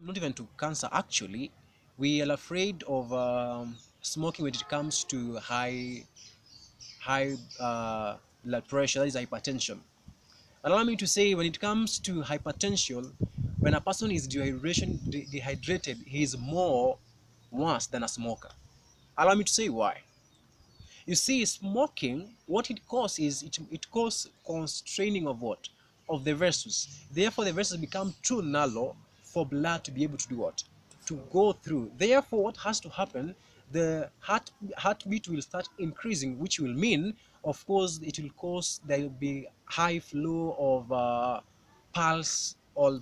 not even to cancer actually. We are afraid of smoking when it comes to high blood pressure, that is hypertension. Allow me to say, when it comes to hypertension, when a person is dehydrated, he is more worse than a smoker. Allow me to say why. You see, smoking, what it causes is it causes constraining of what? Of the vessels. Therefore, the vessels become too narrow for blood to be able to do what? To go through. Therefore, what has to happen? The heartbeat will start increasing, which will mean, of course, it will cause there will be high flow of pulse or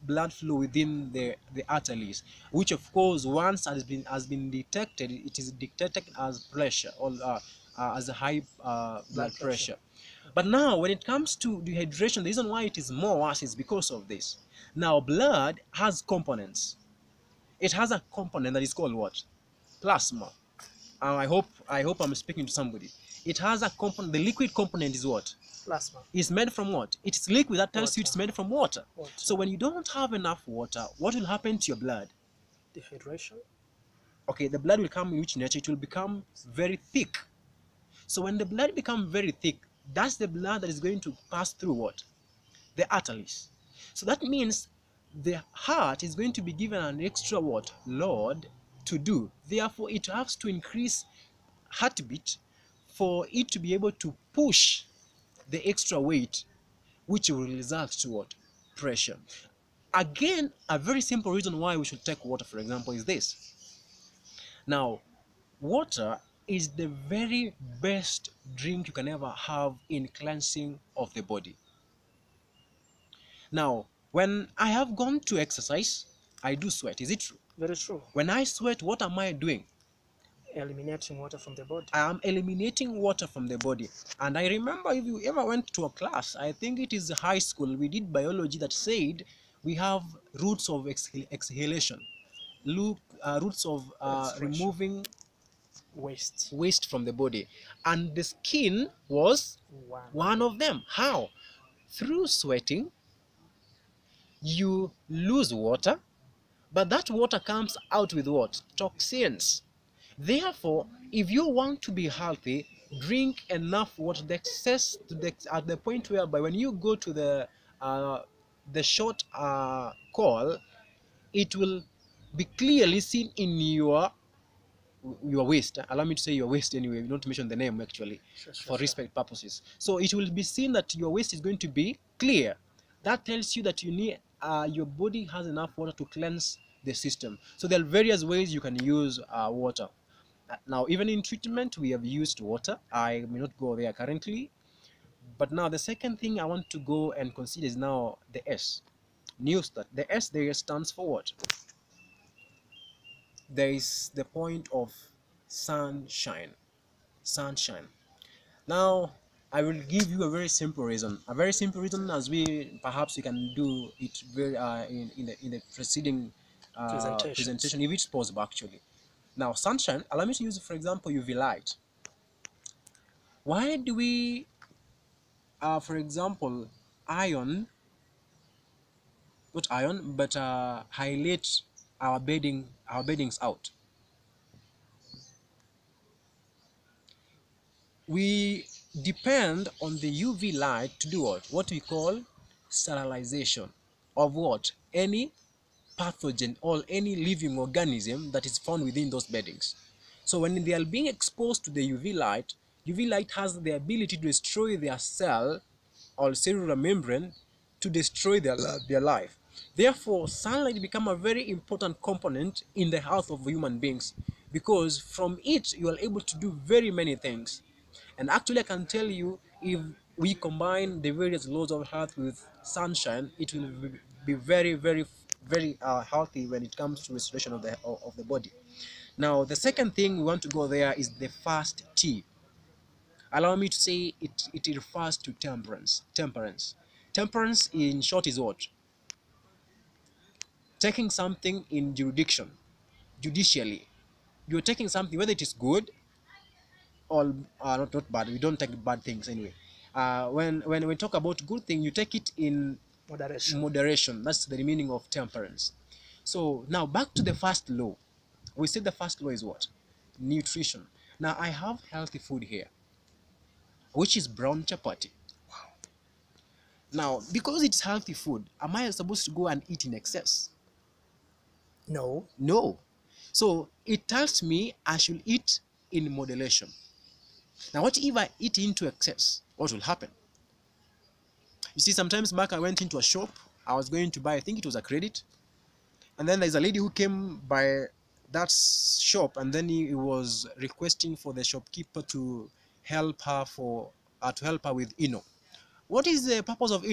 blood flow within the arteries, which of course once has been detected, it is detected as pressure or as a high blood pressure. But now when it comes to dehydration, the reason why it is more worse is because of this. Now blood has components. It has a component that is called what? Plasma. I hope I'm speaking to somebody. It has a component. The liquid component is what? Plasma. Is made from what? It's liquid. That tells you Water. it's made from water. Water. So when you don't have enough water, what will happen to your blood? Dehydration. Okay, the blood will come in which nature? It will become very thick. So when the blood becomes very thick, that's the blood that is going to pass through what? The arteries. So that means the heart is going to be given an extra what? Load to do. Therefore, it has to increase heartbeat for it to be able to push the extra weight, which will result to what? Pressure. Again, a very simple reason why we should take water, for example, is this. Now, water is the very best drink you can ever have in cleansing of the body. Now, when I have gone to exercise, I do sweat. Is it true? Very true. When I sweat, what am I doing? Eliminating water from the body. I am eliminating water from the body. And I remember, if you ever went to a class, I think it is high school, we did biology that said we have roots of exhalation. Roots of removing waste from the body, and the skin was one of them. How? Through sweating you lose water, but that water comes out with what? Toxins. Therefore, if you want to be healthy, drink enough water, the excess to at the point whereby when you go to the short call, it will be clearly seen in your waist. Allow me to say your waist anyway, not to mention the name actually, for respect purposes. So it will be seen that your waist is going to be clear. That tells you that you need your body has enough water to cleanse the system. So there are various ways you can use water. Now, even in treatment, we have used water. I may not go there currently. But now the second thing I want to go and consider is now the S. News that the S there stands for what? There is the point of sunshine. Sunshine. Now, I will give you a very simple reason. A very simple reason, as we perhaps you can do it very in the preceding presentation, if it's possible actually. Now, sunshine. Allow me to use, for example, UV light. Why do we, for example, not iron, but highlight our beddings out? We depend on the UV light to do what? What we call sterilization of what? Any pathogen or any living organism that is found within those beddings. So when they are being exposed to the UV light has the ability to destroy their cell or cellular membrane, to destroy their life. Therefore, sunlight become a very important component in the health of human beings, because from it you are able to do very many things. And actually, I can tell you, if we combine the various laws of health with sunshine, it will be very, very, very healthy when it comes to restoration of the body. Now, the second thing we want to go there is the first T. Allow me to say it refers to temperance. Temperance in short is what? Taking something in jurisdiction, judicially. You're taking something, whether it is good or not bad. We don't take bad things anyway. When we talk about good thing, you take it in moderation. That's the meaning of temperance. So now back to the first law. We said the first law is what? Nutrition. Now I have healthy food here, which is brown chapati. Now, because it's healthy food, am I supposed to go and eat in excess? No. No. So it tells me I should eat in moderation. Now, what if I eat into excess? What will happen? You see, sometimes back I went into a shop. I was going to buy, I think it was a credit. And then there's a lady who came by that shop, and then he was requesting for the shopkeeper to help her with What is the purpose of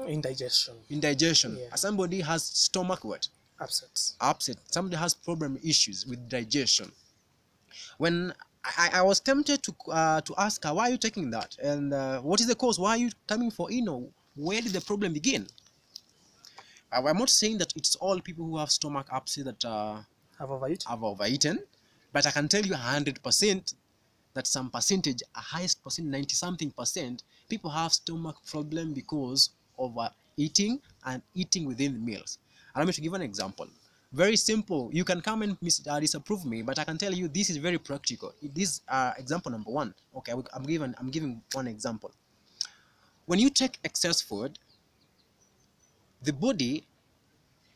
Indigestion. indigestion? Yeah. Somebody has stomach what? Upsets. Upset. Somebody has problem issues with digestion. When I was tempted to ask her, why are you taking that, and what is the cause? Why are you coming for Where did the problem begin? I'm not saying that it's all people who have stomach upset that Have overeaten. have overeaten, but I can tell you 100% that some percentage, a highest percent, 90 something percent, people have stomach problem because of eating and eating within meals. Allow me to give an example. Very simple. You can come and disapprove me, but I can tell you this is very practical. This example number one. Okay, I'm giving one example. When you take excess food, the body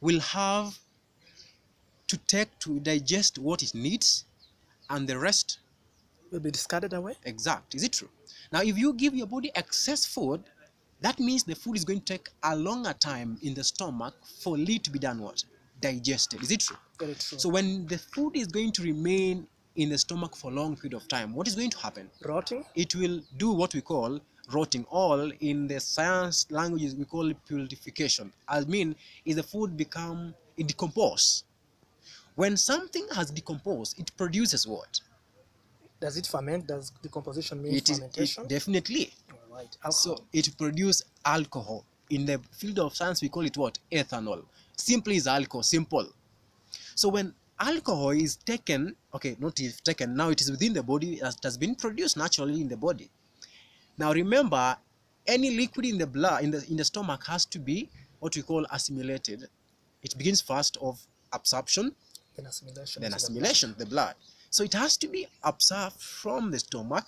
will have to digest what it needs, and the rest Will be discarded away. exact. Is it true? Now, if you give your body excess food, that means the food is going to take a longer time in the stomach for it to be done what? Digested. Is it true? Very true. So when the food is going to remain in the stomach for a long period of time, what is going to happen? Rotting. It will do what we call rotting, or in the science languages we call it purification. I mean, is the food it decompose. When something has decomposed, it produces what? Does it ferment? Does decomposition mean fermentation? Definitely. All right. Alcohol. So it produces alcohol. In the field of science, we call it what? Ethanol. Simply is alcohol, simple. So when alcohol is taken, okay, not if taken, now it is within the body, it has been produced naturally in the body. Now remember, any liquid in the blood, in the stomach, has to be what we call assimilated. It begins first of absorption, Then assimilation. then to the assimilation, the blood. So it has to be absorbed from the stomach,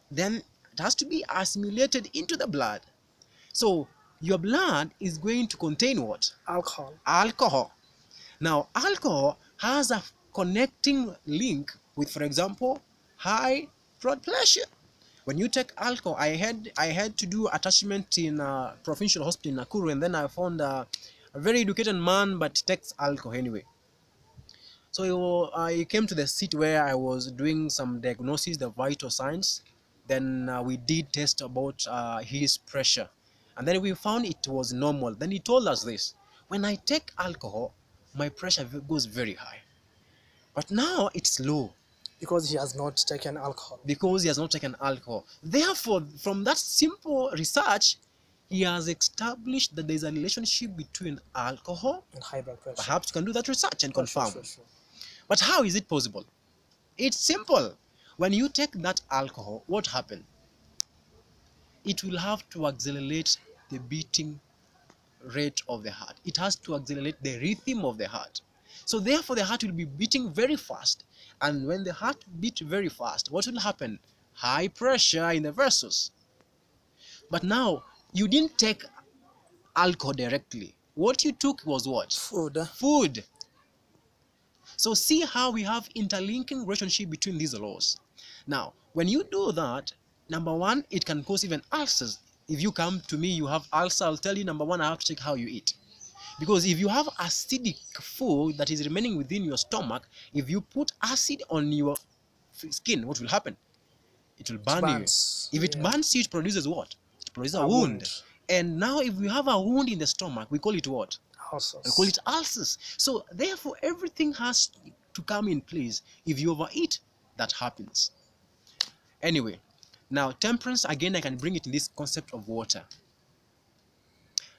then it has to be assimilated into the blood. So your blood is going to contain what? Alcohol. Alcohol. Now, alcohol has a connecting link with, for example, high blood pressure. When you take alcohol, I had to do attachment in a provincial hospital in Nakuru, and then I found a very educated man, but takes alcohol anyway. So I came to the seat where I was doing some diagnosis, the vital signs. Then we did test about his pressure, and then we found it was normal. Then he told us this: when I take alcohol, my pressure goes very high, but now it's low. Because he has not taken alcohol. Because he has not taken alcohol. Therefore, from that simple research, he has established that there is a relationship between alcohol And high blood pressure. Perhaps you can do that research and Sure, confirm. sure. But how is it possible? It's simple. When you take that alcohol, what happens? It will have to accelerate the beating rate of the heart. It has to accelerate the rhythm of the heart. So therefore the heart will be beating very fast. And when the heart beats very fast, what will happen? High pressure in the vessels. But now, you didn't take alcohol directly. What you took was what? Food. Food. So see how we have interlinking relationship between these laws. Now, when you do that, number one, it can cause even ulcers. If you come to me, you have ulcer, I'll tell you, number one, I have to check how you eat. Because if you have acidic food that is remaining within your stomach, if you put acid on your skin, what will happen? It will burn you. If it burns you, it produces what? It produces a wound. And now if we have a wound in the stomach, we call it what? Ulcers. We call it ulcers. So therefore, everything has to come in place. If you overeat, that happens. Anyway, now temperance, again, I can bring it in this concept of water.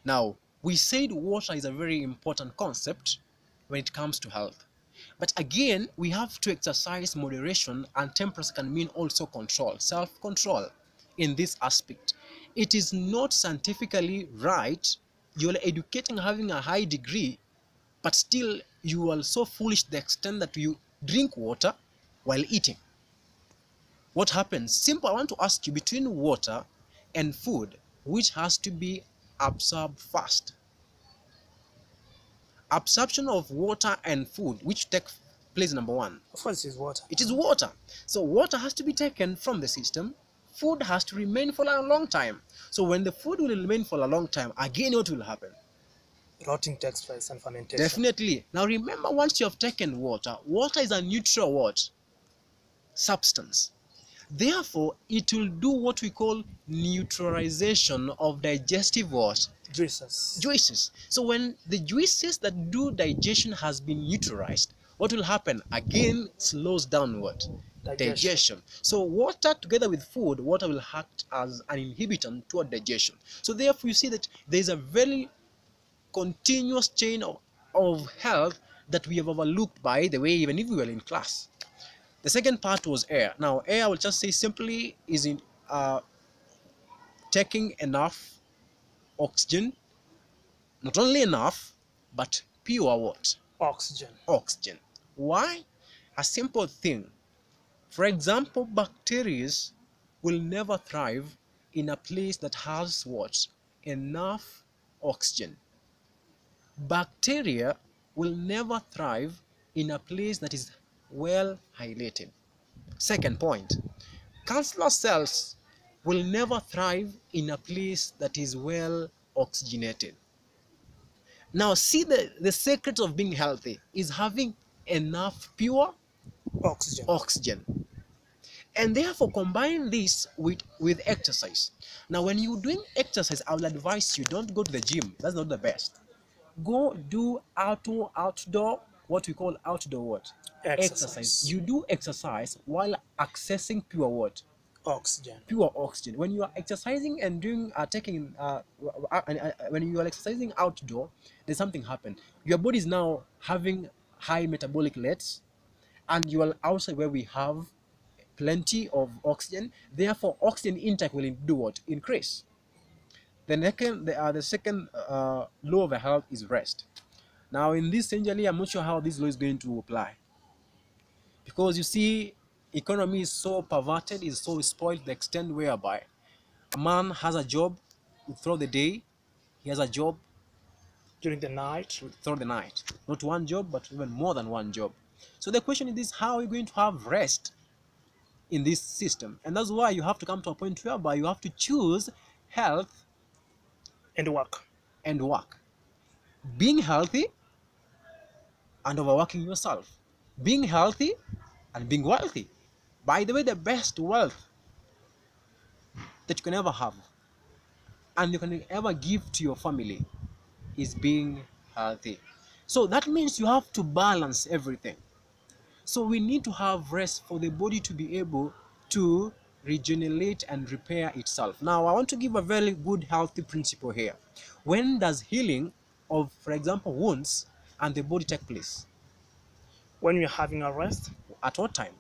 Now, we said water is a very important concept when it comes to health. But again, we have to exercise moderation, and temperance can mean also control, self-control in this aspect. It is not scientifically right. You're educating, having a high degree, but still you are so foolish to the extent that you drink water while eating. What happens? Simple, I want to ask you, between water and food, which has to be absorbed first? Absorption of water and food, which takes place number one? Of course, it is water. It is water. So water has to be taken from the system. Food has to remain for a long time. So when the food will remain for a long time, again what will happen? Rotting takes place and fermentation. Definitely. Now remember, once you have taken water, water is a neutral what? Substance. Therefore, it will do what we call neutralization of digestive what? Juices. So when the juices that do digestion has been neutralized, what will happen? Again, slows down what? Digestion. So water together with food, water will act as an inhibitor toward digestion. So therefore, you see that there is a very continuous chain of health that we have overlooked, by the way, even if we were in class. The second part was air. Now air, I will just say simply, is in taking enough oxygen, not only enough, but pure what? Oxygen. Why? A simple thing. For example, bacteria will never thrive in a place that has what? Enough oxygen. Bacteria will never thrive in a place that is well hydrated. Second point, cancer cells will never thrive in a place that is well oxygenated. Now see, the secret of being healthy is having enough pure oxygen. And therefore combine this with exercise. Now when you're doing exercise, I will advise you, don't go to the gym. That's not the best. Go do outdoor, what we call outdoor what? Exercise. You do exercise while accessing pure what? Pure oxygen. When you are exercising and doing when you are exercising outdoor, there's something happen. Your body is now having high metabolic rates, and you are outside where we have plenty of oxygen. Therefore, oxygen intake will do what? Increase. The second law of health is rest. Now, in this century, I'm not sure how this law is going to apply, because you see, economy is so perverted, is so spoiled to the extent whereby a man has a job throughout the day, he has a job during the night, throughout the night. Not one job, but even more than one job. So the question is this: how are you going to have rest in this system? And that's why you have to come to a point whereby you have to choose health and work. Being healthy and overworking yourself. Being healthy and being wealthy. By the way, the best wealth that you can ever have and you can ever give to your family is being healthy. So that means you have to balance everything. So we need to have rest for the body to be able to regenerate and repair itself. Now, I want to give a very good healthy principle here. When does healing of, for example, wounds and the body take place? When you're having a rest. At what time?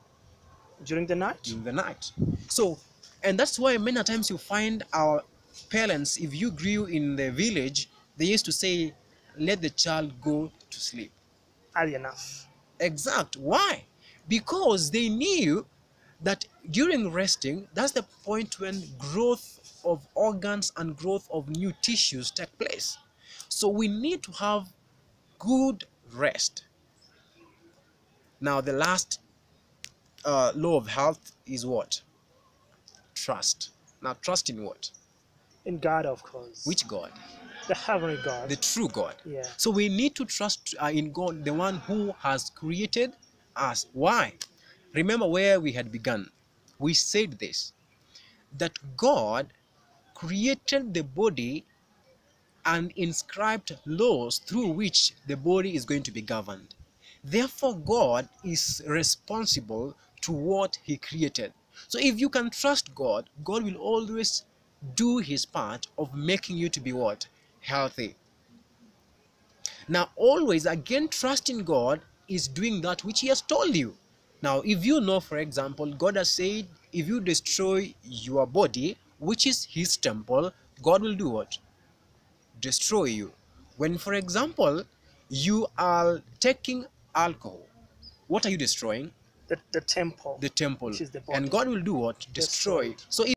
During the night. During the night. So, and that's why many times you find our parents, if you grew in the village, they used to say, let the child go to sleep early enough. Exact. Why? Because they knew that during resting, that's the point when growth of organs and growth of new tissues take place. So we need to have good rest. Now the last law of health is what? Trust. Now trust in what? In God, of course. Which God? The heavenly God. The true God. Yeah. So we need to trust in God, the one who has created us. Why? Remember where we had begun. We said this, that God created the body and inscribed laws through which the body is going to be governed. Therefore, God is responsible to what He created. So if you can trust God, God will always do His part of making you to be what? Healthy. Now, always, again, trusting God is doing that which He has told you. Now, if you know, for example, God has said, if you destroy your body, which is His temple, God will do what? Destroy you. When, for example, you are taking alcohol. What are you destroying? The temple. The temple. Which is the body. And God will do what? Destroy Destroy. it. So